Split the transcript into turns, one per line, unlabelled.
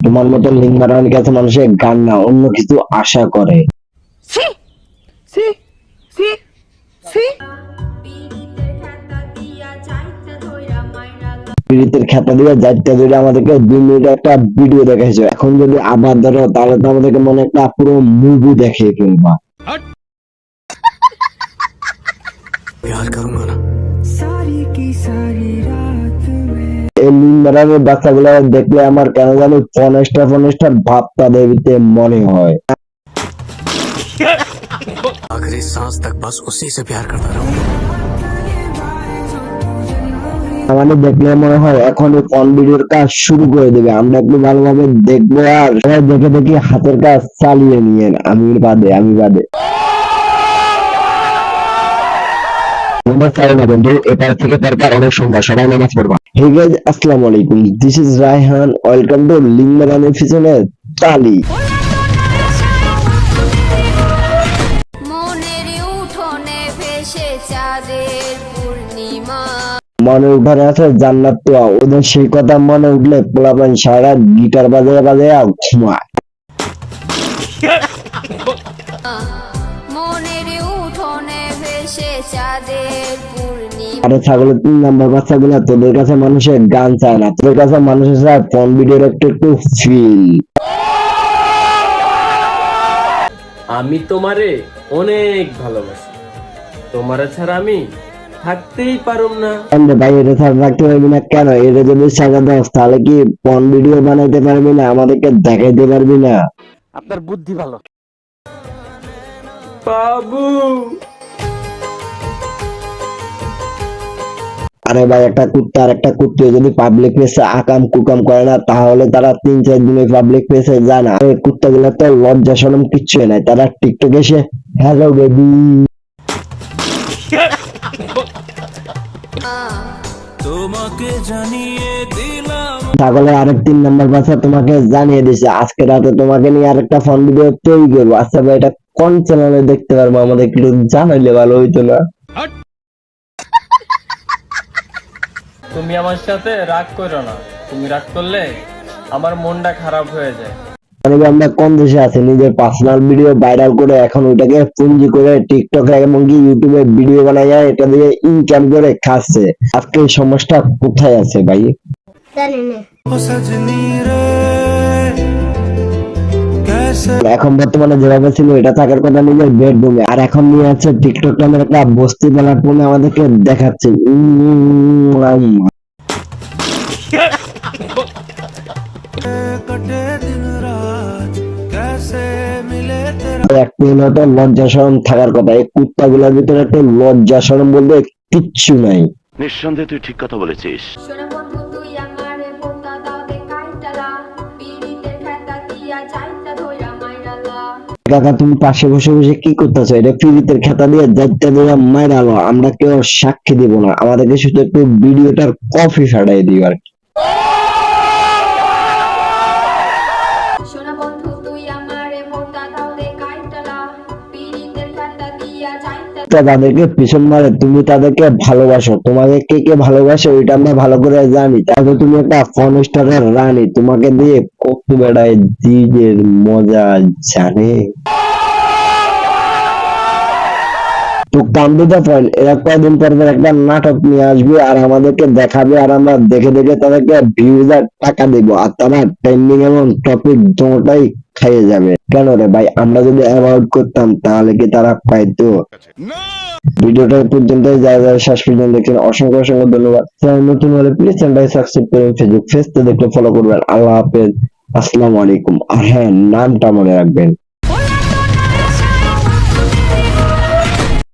তোমার মতো লিঙ্ক বানানোর কাছে মানুষের গান না অন্য কিছু আশা করে। পীড়িতের খেতা দিয়ে যাইতে ধরে আমাদেরকে 2 মিনিট একটা ভিডিও দেখাইছো, এখন যদি আবার ধরো তাহলে তো আমাদেরকে মনে একটা পুরো মুভি দেখিয়ে ফেলবা। এই লিঙ্ক বানানোর বাচ্চাগুলো দেখলে আমার কেন জানি ফনেস্টার ভাবটা দেবিতে মনে হয়।
आखिरी सांस तक बस उसी से प्यार करता रहूंगा।
আমাদের দেখলে মনে হয় এখনই ফোন ভিডিওর কাজ শুরু করে দেবে, আমরা একটু ভালোভাবে দেখবো আর সবাই দেখে দেখি হাতের কাজ চালিয়ে নিয়েন, আমি বাদে। নামাজ পড়ো না বন্ধু, এটার থেকে দরকার অনেক সংখ্যা, সবাই নামাজ পড়বা। হে গাইস, আসসালামু আলাইকুম, this is Raihan, welcome to link বানানোর পিছনে তালি। মনে উঠানে আছে জান্নাত তো, ওদের সেই কথা মনে উঠলে পোলাপান সারা গিটার বাজায় ঘুমায়। আরে ছাগলের 3 নাম্বার বাচ্চাগুলা, তোদের কাছে মানুষের গান চায় না, তোদের কাছে মানুষের চায় ফোন ভিডিওর একটু ফিল।
আমি তোমারে অনেক ভালোবাসি, তোমারে ছাড়া আমি থাকতেই পারুম না।
ভাই এটা ছাড়া রাখতে পারবি না কেন? এটা যদি সাজা দাও তাহলে কি ফোন ভিডিও বানাইতে পারবি না, আমাদেরকে দেখাইতে পারবি না?
আপনার বুদ্ধি ভালো বাবু।
আরে ভাই, একটা কুত্তা আর একটা কুত্তি যদি পাবলিক প্লেসে আকাম কুকাম করে না তাহলে তারা 3-4 দিনে পাবলিক প্লেসে যায় না। এই কুত্তাগুলো তো লজ্জা শরম কিচ্ছু নাই, তারা টিকটকে এসে হ্যালো বেবি
তোমাকে জানিয়ে দিলাম।
ছাগলের আরেক 3 নাম্বার বাচ্চা তোমাকে জানিয়ে দিছে আজকে রাতে তোমাকে নিয়ে আরেকটা ফোন ভিডিও তৈরি করবো। আচ্ছা ভাই, এটা কোন চ্যানেলে দেখতে পারবো আমাদের একটু জানাইলে ভালো হইতো না?
তুমি আমার সাথে রাগ করো না, তুমি রাগ করলে আমার মনটা খারাপ হয়ে যায়।
আমরা কোন দেশে আছি, নিজের পার্সোনাল ভিডিও ভাইরাল করে এখন ওইটাকে পুঞ্জি করে টিকটকে এমনকি ইউটিউবে ভিডিও বানায় এটা দিয়ে ইনকাম করে খাচ্ছে। আজকে এই সমস্যা কোথায় আছে ভাই? এখন বর্তমানে যেভাবে ছিল এটা থাকার কথা নিজের বেডরুমে, আর এখন নিয়ে আছে টিকটক নামের একটা বস্তি প্ল্যাটফর্মে আমাদেরকে দেখাচ্ছে। একটু লজ্জা শরম থাকার কথা, এই কুত্তাগুলোর ভিতরে একটা লজ্জা শরম বলতে কিচ্ছু নাই।
নিঃসন্দেহে তুই ঠিক কথা বলেছিস।
কাকা, তুমি পাশে বসে বসে কি করতেছো? এটা পীড়িতের খেতা দিয়ে যাইতে দিয়ে মাইরালো, আমরা কেউ সাক্ষী দিব না, আমাদেরকে শুধু একটু ভিডিওটার কপি ফাটাই দিও আর কি। তাদেরকে পিছন মারে, তুমি তাদেরকে ভালোবাসো, তোমাকে কে কে ভালোবাসে ওইটা আমরা ভালো করে জানি। তাহলে তুমি একটা ফোন স্টারের রানী, তোমাকে দিয়ে কত বেড়ায় দিনের মজা জানে। তো কান্দুদা পয়েন্ট এরা কয়েকদিন পর একটা নাটক নিয়ে আসবে আর আমাদেরকে দেখাবে, আর আমরা দেখে দেখে তাদেরকে ভিউজ আর টাকা দেবো, আর তারা ট্রেন্ডিং এবং টপিক দুটোটাই খাইয়ে যাবে। কেন রে ভাই, আমরা যদি অ্যাভয়েড করতাম তাহলে কি তারা পাইতো? ভিডিওটা পর্যন্ত যারা শেষ পর্যন্ত দেখছেন অসংখ্য ধন্যবাদ। চ্যানেল নতুন হলে প্লিজ চ্যানেলটাকে সাবস্ক্রাইব করুন, ফেসবুক পেজটা দেখলে ফলো করবেন। আল্লাহ হাফেজ, আসসালামু আলাইকুম। আর হ্যাঁ, নামটা মনে রাখবেন।